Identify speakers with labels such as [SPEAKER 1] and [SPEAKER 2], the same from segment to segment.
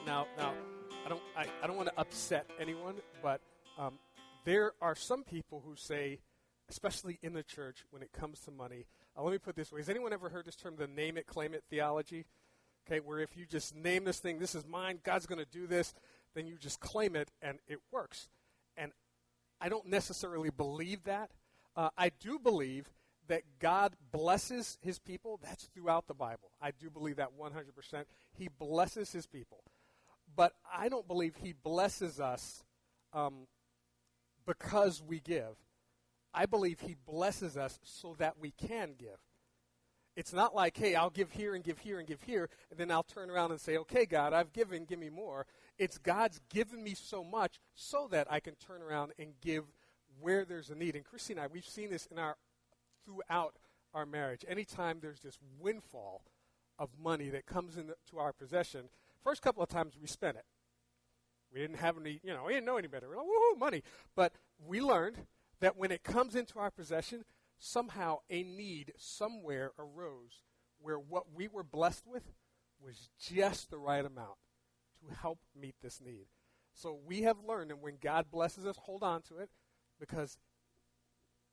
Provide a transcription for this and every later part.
[SPEAKER 1] Now, I don't want to upset anyone, but there are some people who say, especially in the church, when it comes to money. Let me put it this way: has anyone ever heard this term, the name it, claim it theology? Okay, where if you just name this thing, this is mine, God's going to do this, then you just claim it and it works. And I don't necessarily believe that. I do believe that God blesses his people. That's throughout the Bible. I do believe that 100%. He blesses his people. But I don't believe he blesses us because we give. I believe he blesses us so that we can give. It's not like, hey, I'll give here and give here and give here, and then I'll turn around and say, okay, God, I've given, give me more. It's God's given me so much so that I can turn around and give where there's a need. And Christy and I, we've seen this throughout our marriage. Anytime there's this windfall of money that comes into our possession, first couple of times we spent it. We didn't have any, we didn't know any better. We're like, woohoo, money. But we learned that when it comes into our possession, somehow a need somewhere arose where what we were blessed with was just the right amount to help meet this need. So we have learned that when God blesses us, hold on to it, because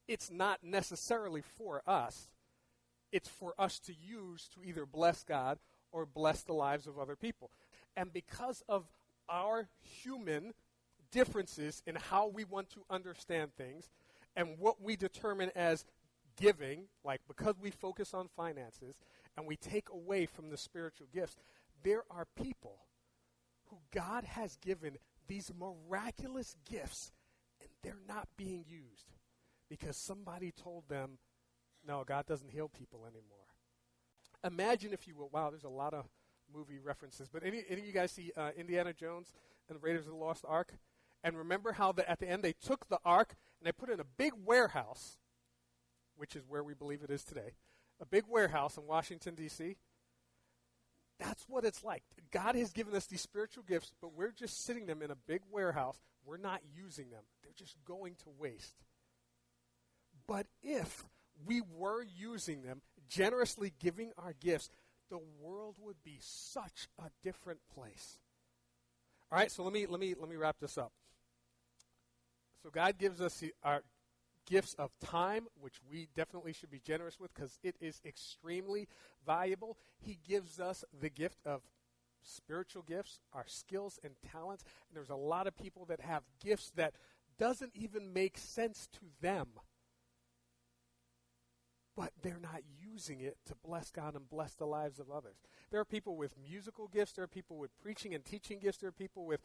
[SPEAKER 1] it's not necessarily for us. It's for us to use to either bless God or bless the lives of other people. And because of our human differences in how we want to understand things and what we determine as giving, like because we focus on finances and we take away from the spiritual gifts, there are people who God has given these miraculous gifts and they're not being used because somebody told them, no, God doesn't heal people anymore. Imagine, if you will, wow, there's a lot of movie references, but any of you guys see Indiana Jones and the Raiders of the Lost Ark? And remember how at the end they took the ark and they put it in a big warehouse, which is where we believe it is today, a big warehouse in Washington, D.C.? That's what it's like. God has given us these spiritual gifts, but we're just sitting them in a big warehouse. We're not using them. They're just going to waste. But if we were using them, generously giving our gifts, the world would be such a different place. All right, so let me wrap this up. So God gives us our gifts of time, which we definitely should be generous with because it is extremely valuable. He gives us the gift of spiritual gifts, our skills and talents. And there's a lot of people that have gifts that doesn't even make sense to them, but they're not using it to bless God and bless the lives of others. There are people with musical gifts. There are people with preaching and teaching gifts. There are people with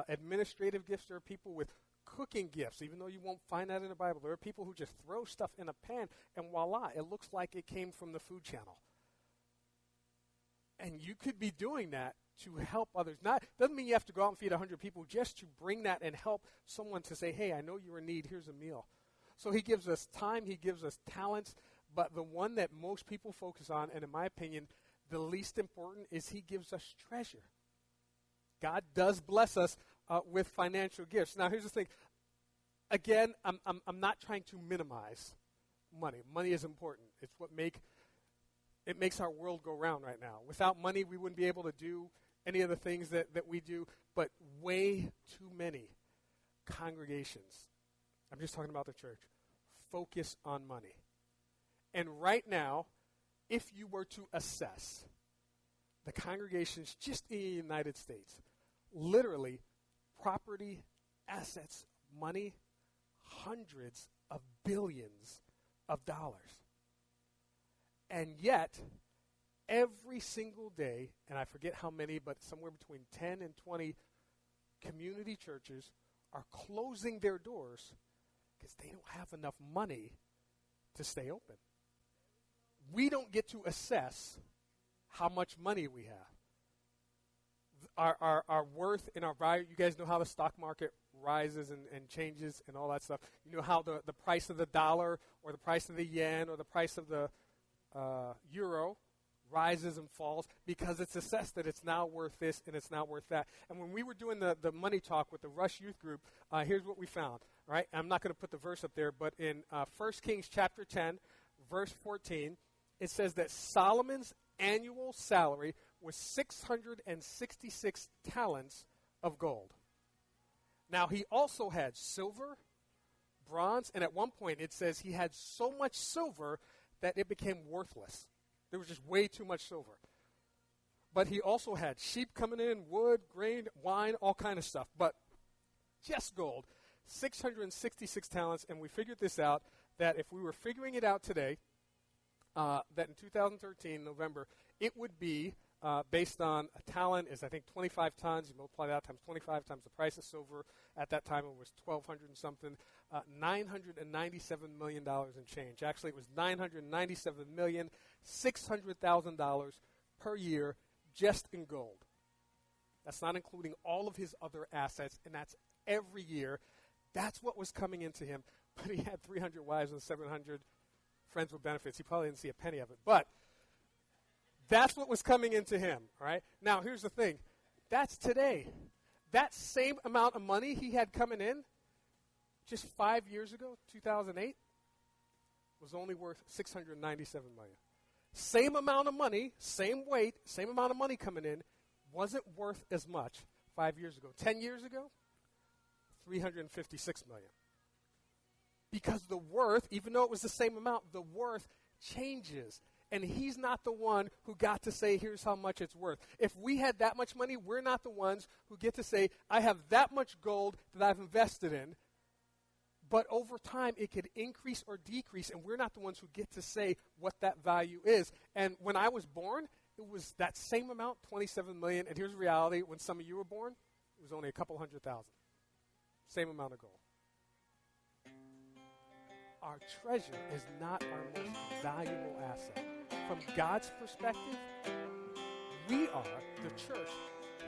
[SPEAKER 1] administrative gifts. There are people with cooking gifts, even though you won't find that in the Bible. There are people who just throw stuff in a pan, and voila, it looks like it came from the Food Channel. And you could be doing that to help others. Doesn't mean you have to go out and feed 100 people, just to bring that and help someone to say, hey, I know you're in need, here's a meal. So he gives us time, he gives us talents, but the one that most people focus on, and in my opinion, the least important, is he gives us treasure. God does bless us with financial gifts. Now, here's the thing. Again, I'm not trying to minimize money. Money is important. It's what it makes our world go round right now. Without money, we wouldn't be able to do any of the things that we do. But way too many congregations, I'm just talking about the church, focus on money. And right now, if you were to assess the congregations just in the United States, literally property, assets, money, hundreds of billions of dollars. And yet, every single day, and I forget how many, but somewhere between 10 and 20 community churches are closing their doors because they don't have enough money to stay open. We don't get to assess how much money we have. Our worth and our value. You guys know how the stock market rises and changes and all that stuff. You know how the price of the dollar or the price of the yen or the price of the euro rises and falls because it's assessed that it's now worth this and it's now worth that. And when we were doing the money talk with the Rush Youth Group, here's what we found. Right? I'm not going to put the verse up there, but in 1 Kings chapter 10, verse 14, it says that Solomon's annual salary was 666 talents of gold. Now, he also had silver, bronze, and at one point it says he had so much silver that it became worthless. There was just way too much silver. But he also had sheep coming in, wood, grain, wine, all kind of stuff. But just gold, 666 talents, and we figured this out, that if we were figuring it out today, that in 2013, November, it would be based on a talent is, I think, 25 tons. You multiply that times 25 times the price of silver. At that time, it was 1,200 and something. $997 million in change. Actually, it was $997,600,000 per year just in gold. That's not including all of his other assets, and that's every year. That's what was coming into him. But he had 300 wives and 700 friends with benefits. He probably didn't see a penny of it. But that's what was coming into him, all right? Now, here's the thing. That's today. That same amount of money he had coming in just 5 years ago, 2008, was only worth $697 million. Same amount of money, same weight, same amount of money coming in, wasn't worth as much 5 years ago. 10 years ago, $356 million. Because the worth, even though it was the same amount, the worth changes. And he's not the one who got to say, here's how much it's worth. If we had that much money, we're not the ones who get to say, I have that much gold that I've invested in. But over time, it could increase or decrease, and we're not the ones who get to say what that value is. And when I was born, it was that same amount, $27 million. And here's the reality. When some of you were born, it was only a couple 100,000. Same amount of gold. Our treasure is not our most valuable asset. From God's perspective, we are, the church,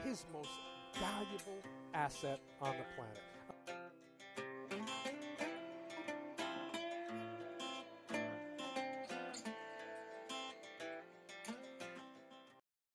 [SPEAKER 1] his most valuable asset on the planet.